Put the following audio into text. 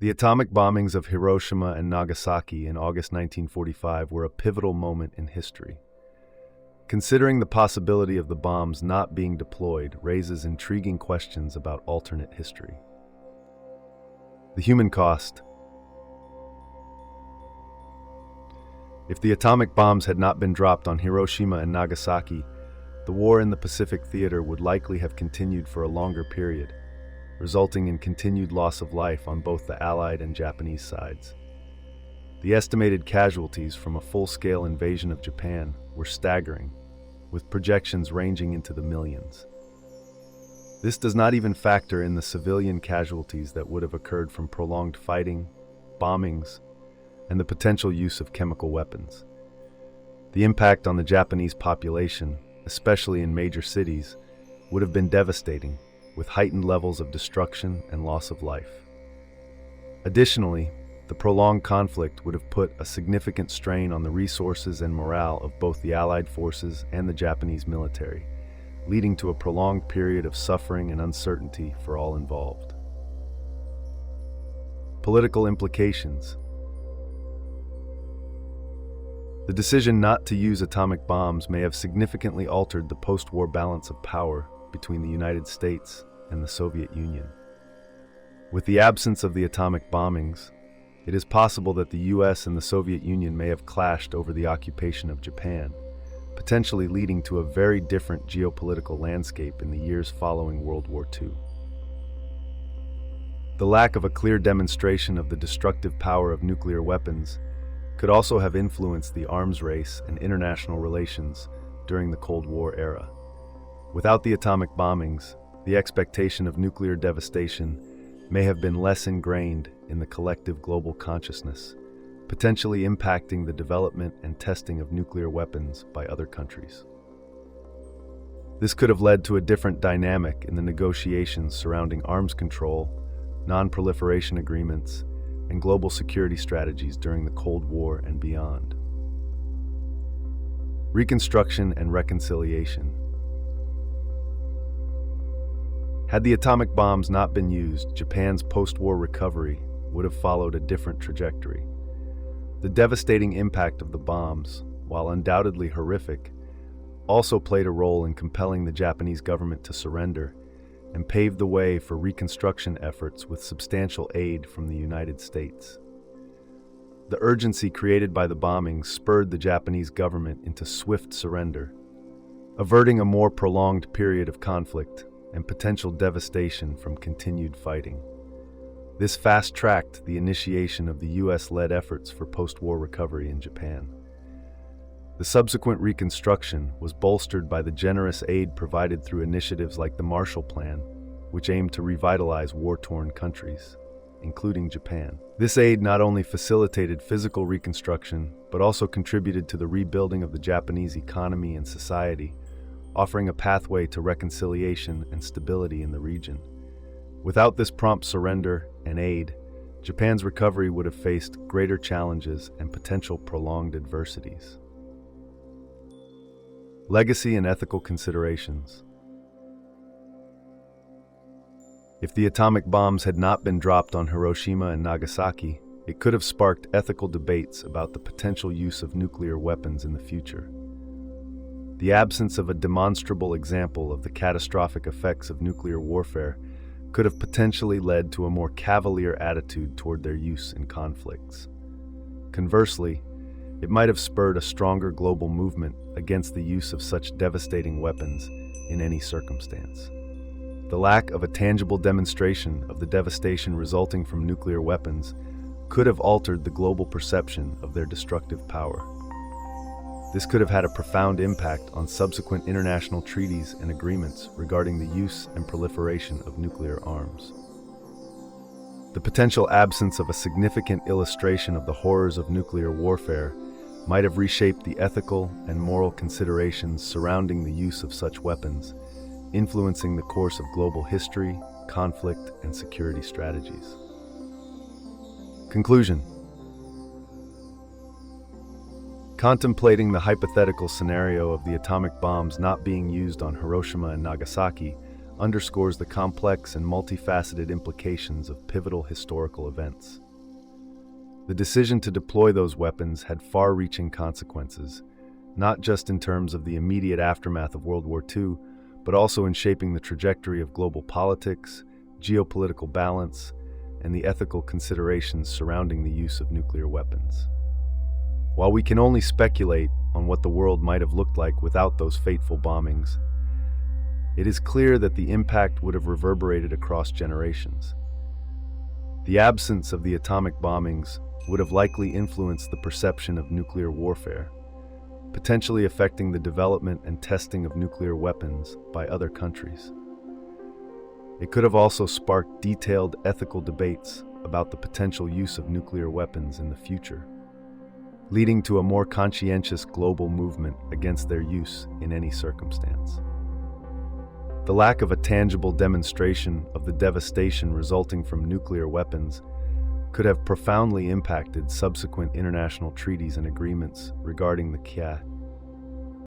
The atomic bombings of Hiroshima and Nagasaki in August 1945 were a pivotal moment in history. Considering the possibility of the bombs not being deployed raises intriguing questions about alternate history. The human cost. If the atomic bombs had not been dropped on Hiroshima and Nagasaki, the war in the Pacific theater would likely have continued for a longer period, resulting in continued loss of life on both the Allied and Japanese sides. The estimated casualties from a full-scale invasion of Japan were staggering, with projections ranging into the millions. This does not even factor in the civilian casualties that would have occurred from prolonged fighting, bombings, and the potential use of chemical weapons. The impact on the Japanese population, especially in major cities, would have been devastating, with heightened levels of destruction and loss of life. Additionally, the prolonged conflict would have put a significant strain on the resources and morale of both the Allied forces and the Japanese military, leading to a prolonged period of suffering and uncertainty for all involved. Political implications. The decision not to use atomic bombs may have significantly altered the post-war balance of power between the United States and the Soviet Union. With the absence of the atomic bombings, it is possible that the US and the Soviet Union may have clashed over the occupation of Japan, potentially leading to a very different geopolitical landscape in the years following World War II. The lack of a clear demonstration of the destructive power of nuclear weapons could also have influenced the arms race and international relations during the Cold War era. Without the atomic bombings, the expectation of nuclear devastation may have been less ingrained in the collective global consciousness, potentially impacting the development and testing of nuclear weapons by other countries. This could have led to a different dynamic in the negotiations surrounding arms control, non-proliferation agreements, and global security strategies during the Cold War and beyond. Reconstruction and Reconciliation. Had the atomic bombs not been used, Japan's post-war recovery would have followed a different trajectory. The devastating impact of the bombs, while undoubtedly horrific, also played a role in compelling the Japanese government to surrender and paved the way for reconstruction efforts with substantial aid from the United States. The urgency created by the bombings spurred the Japanese government into swift surrender, averting a more prolonged period of conflict and potential devastation from continued fighting. This fast-tracked the initiation of the US-led efforts for post-war recovery in Japan. The subsequent reconstruction was bolstered by the generous aid provided through initiatives like the Marshall Plan, which aimed to revitalize war-torn countries, including Japan. This aid not only facilitated physical reconstruction, but also contributed to the rebuilding of the Japanese economy and society, offering a pathway to reconciliation and stability in the region. Without this prompt surrender and aid, Japan's recovery would have faced greater challenges and potential prolonged adversities. Legacy and ethical considerations. If the atomic bombs had not been dropped on Hiroshima and Nagasaki, it could have sparked ethical debates about the potential use of nuclear weapons in the future. The absence of a demonstrable example of the catastrophic effects of nuclear warfare could have potentially led to a more cavalier attitude toward their use in conflicts. Conversely, it might have spurred a stronger global movement against the use of such devastating weapons in any circumstance. The lack of a tangible demonstration of the devastation resulting from nuclear weapons could have altered the global perception of their destructive power. This could have had a profound impact on subsequent international treaties and agreements regarding the use and proliferation of nuclear arms. The potential absence of a significant illustration of the horrors of nuclear warfare might have reshaped the ethical and moral considerations surrounding the use of such weapons, influencing the course of global history, conflict, and security strategies. Conclusion. Contemplating the hypothetical scenario of the atomic bombs not being used on Hiroshima and Nagasaki, underscores the complex and multifaceted implications of pivotal historical events. The decision to deploy those weapons had far-reaching consequences, not just in terms of the immediate aftermath of World War II, but also in shaping the trajectory of global politics, geopolitical balance, and the ethical considerations surrounding the use of nuclear weapons. While we can only speculate on what the world might have looked like without those fateful bombings, it is clear that the impact would have reverberated across generations. The absence of the atomic bombings would have likely influenced the perception of nuclear warfare, potentially affecting the development and testing of nuclear weapons by other countries. It could have also sparked detailed ethical debates about the potential use of nuclear weapons in the future, leading to a more conscientious global movement against their use in any circumstance. The lack of a tangible demonstration of the devastation resulting from nuclear weapons could have profoundly impacted subsequent international treaties and agreements regarding the